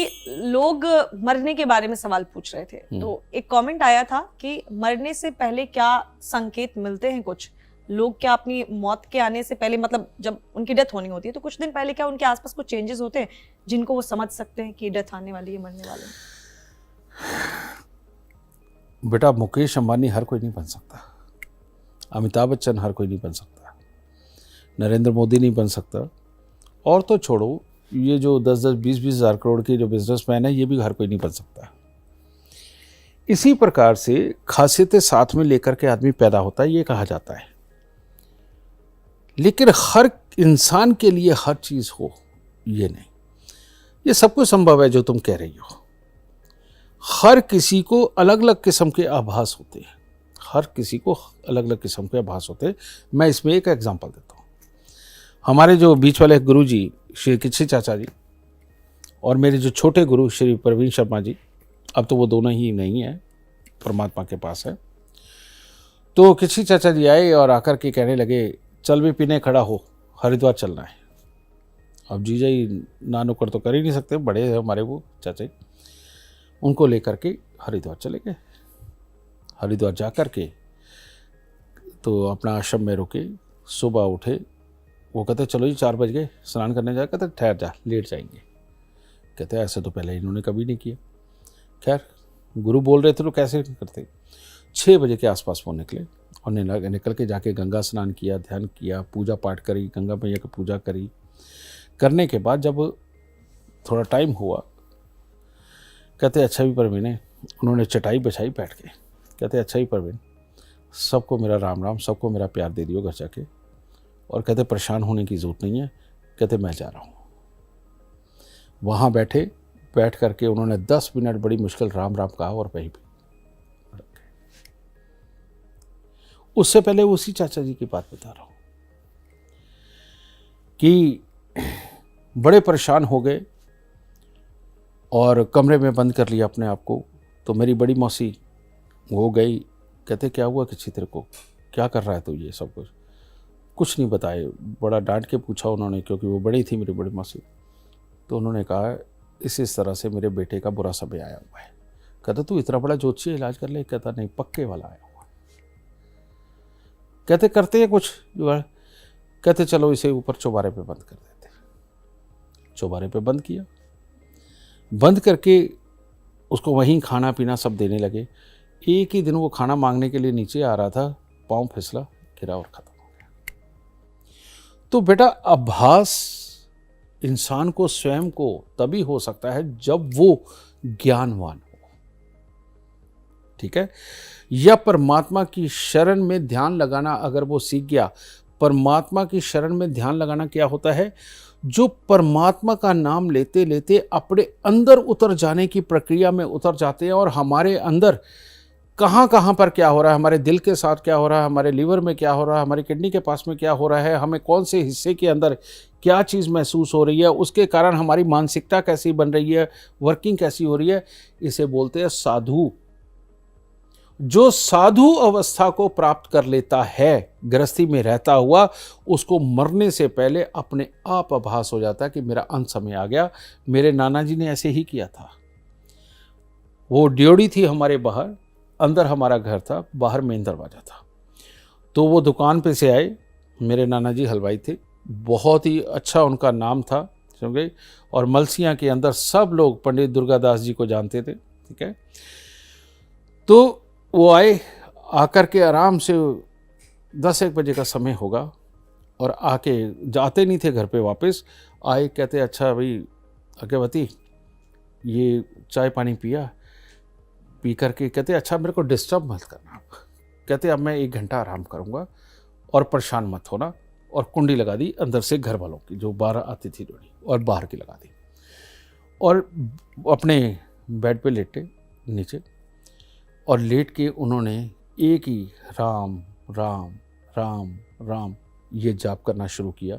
कि लोग मरने के बारे में सवाल पूछ रहे थे, तो एक कमेंट आया था कि मरने से पहले क्या संकेत मिलते हैं कुछ लोग, क्या अपनी मौत के आने से पहले, मतलब जब उनकी डेथ होनी होती है तो कुछ दिन पहले क्या उनके आसपास कुछ चेंजेस होते हैं जिनको वो समझ सकते हैं कि डेथ आने वाली है, मरने वाले हैं? बेटा, मुकेश अंबानी हर कोई नहीं बन सकता, अमिताभ बच्चन हर कोई नहीं बन सकता, नरेंद्र मोदी नहीं बन सकता, और तो छोड़ो ये जो 10-10, 20-20 हज़ार करोड़ के जो बिजनेसमैन है ये भी हर कोई नहीं बन सकता। इसी प्रकार से खासियतें साथ में लेकर के आदमी पैदा होता है, ये कहा जाता है। लेकिन हर इंसान के लिए हर चीज हो ये नहीं, ये सब कुछ संभव है जो तुम कह रही हो। हर किसी को अलग अलग किस्म के आभास होते हैं, हर किसी को अलग अलग किस्म के आभास होते हैं। मैं इसमें एक एग्जांपल देता हूँ। हमारे जो बीच वाले गुरु जी श्री किच्छी चाचा जी और मेरे जो छोटे गुरु श्री प्रवीण शर्मा जी, अब तो वो दोनों ही नहीं है, परमात्मा के पास है। तो किच्छी चाचा जी आए और आकर के कहने लगे, चल भी पीने खड़ा हो, हरिद्वार चलना है। अब जीजा ही ना नुक्कड़ तो कर ही नहीं सकते, बड़े हैं हमारे वो चाचा, उनको लेकर के हरिद्वार चले गए। हरिद्वार जा कर के तो अपना आश्रम में रुके, सुबह उठे, वो कहते चलो जी 4 बज गए, स्नान करने जाए, कहते ठहर जा, लेट जाएंगे। कहते ऐसे तो पहले इन्होंने कभी नहीं किया। खैर गुरु बोल रहे थे तो कैसे करते। 6 बजे के आसपास वो निकले और निकल के जाके गंगा स्नान किया, ध्यान किया, पूजा पाठ करी, गंगा मैया की पूजा करी। करने के बाद जब थोड़ा टाइम हुआ, कहते अच्छा भी परवीन है, उन्होंने चटाई बिछाई बैठ के, कहते अच्छा ही परवीन, सबको मेरा राम राम, सबको मेरा प्यार दे दियो घर जाके, और कहते परेशान होने की ज़रूरत नहीं है, कहते मैं जा रहा हूँ। वहाँ बैठे, बैठ करके उन्होंने 10 मिनट बड़ी मुश्किल राम राम कहा और वहीं भी। उससे पहले उसी चाचा जी की बात बता रहा हूँ कि बड़े परेशान हो गए और कमरे में बंद कर लिया अपने आप को। तो मेरी बड़ी मौसी वो गई, कहते क्या हुआ किसी तेरे को, क्या कर रहा है तो ये सब कुछ नहीं बताए। बड़ा डांट के पूछा उन्होंने, क्योंकि वो बड़ी थी मेरी बड़ी मौसी। तो उन्होंने कहा इस तरह से मेरे बेटे का बुरा समय आया हुआ है। कहता तू इतना बड़ा ज्योतिषी इलाज कर ले। कहता नहीं, पक्के वाला आया हुआ। कहते करते हैं कुछ जुगाड़। कहते चलो इसे ऊपर चौबारे पे बंद कर देते। चौबारे पे बंद किया, बंद करके उसको वहीं खाना पीना सब देने लगे। एक ही दिन वो खाना मांगने के लिए नीचे आ रहा था, पाँव फिसला, गिरा और खत्म हो गया। तो बेटा आभास इंसान को स्वयं को तभी हो सकता है जब वो ज्ञानवान हो, ठीक है, या परमात्मा की शरण में ध्यान लगाना अगर वो सीख गया। परमात्मा की शरण में ध्यान लगाना क्या होता है? जो परमात्मा का नाम लेते लेते अपने अंदर उतर जाने की प्रक्रिया में उतर जाते हैं, और हमारे अंदर कहाँ कहाँ पर क्या हो रहा है, हमारे दिल के साथ क्या हो रहा है, हमारे लीवर में क्या हो रहा है, हमारी किडनी के पास में क्या हो रहा है, हमें कौन से हिस्से के अंदर क्या चीज़ महसूस हो रही है, उसके कारण हमारी मानसिकता कैसी बन रही है, वर्किंग कैसी हो रही है, इसे बोलते हैं साधु। जो साधु अवस्था को प्राप्त कर लेता है गृहस्थी में रहता हुआ, उसको मरने से पहले अपने आप आभास हो जाता है कि मेरा अंत समय आ गया। मेरे नाना जी ने ऐसे ही किया था। वो ड्योढ़ी थी हमारे बाहर, अंदर हमारा घर था, बाहर मेन दरवाजा था। तो वो दुकान पे से आए, मेरे नाना जी हलवाई थे, बहुत ही अच्छा उनका नाम था, समझे, और मलसियाँ के अंदर सब लोग पंडित दुर्गादास जी को जानते थे, ठीक है। तो वो आए, आकर के आराम से 10-1 बजे का समय होगा, और आके जाते नहीं थे घर पे, वापस आए, कहते अच्छा भाई अज्ञावती ये चाय पानी पिया, पी करके कहते अच्छा मेरे को डिस्टर्ब मत करना आप। कहते अब मैं 1 घंटा आराम करूँगा और परेशान मत होना, और कुंडी लगा दी अंदर से घर वालों की, जो बाहर आती थी डोरी, और बाहर की लगा दी, और अपने बेड पे लेटे नीचे, और लेट के उन्होंने एक ही राम राम राम राम ये जाप करना शुरू किया।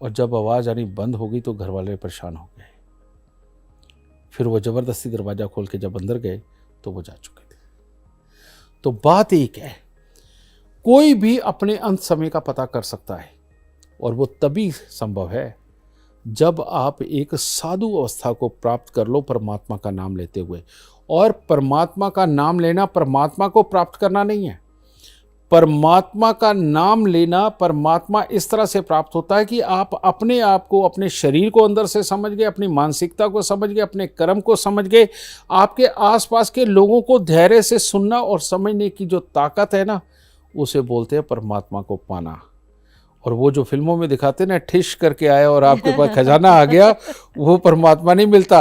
और जब आवाज़ आनी बंद हो गई तो घर वाले परेशान हो गए। फिर वो ज़बरदस्ती दरवाज़ा खोल के जब अंदर गए तो वो जा चुके थे। तो बात एक है, कोई भी अपने अंत समय का पता कर सकता है, और वो तभी संभव है जब आप एक साधु अवस्था को प्राप्त कर लो परमात्मा का नाम लेते हुए। और परमात्मा का नाम लेना परमात्मा को प्राप्त करना नहीं है। परमात्मा का नाम लेना, परमात्मा इस तरह से प्राप्त होता है कि आप अपने आप को, अपने शरीर को अंदर से समझ गए, अपनी मानसिकता को समझ गए, अपने कर्म को समझ गए, आपके आसपास के लोगों को धैर्य से सुनना और समझने की जो ताकत है ना, उसे बोलते हैं परमात्मा को पाना। और वो जो फिल्मों में दिखाते हैं ना, ठिश करके आया और आपके पास खजाना आ गया, वो परमात्मा नहीं मिलता।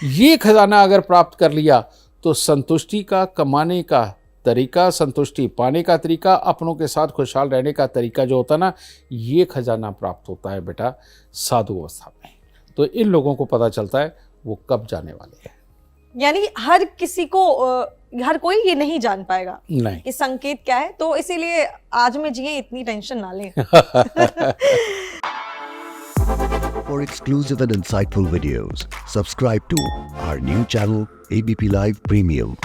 ये खजाना अगर प्राप्त कर लिया तो संतुष्टि का कमाने का तरीका, संतुष्टि पाने का तरीका, अपनों के साथ खुशहाल रहने का तरीका जो होता है ना, ये खजाना प्राप्त होता है बेटा साधु अवस्था में। तो इन लोगों को पता चलता है वो कब जाने वाले हैं। यानी हर किसी को, हर कोई ये नहीं जान पाएगा नहीं कि संकेत क्या है, तो इसीलिए आज में जिए, इतनी टेंशन ना लें। For exclusive and insightful videos, subscribe to our new channel ABP Live Premium.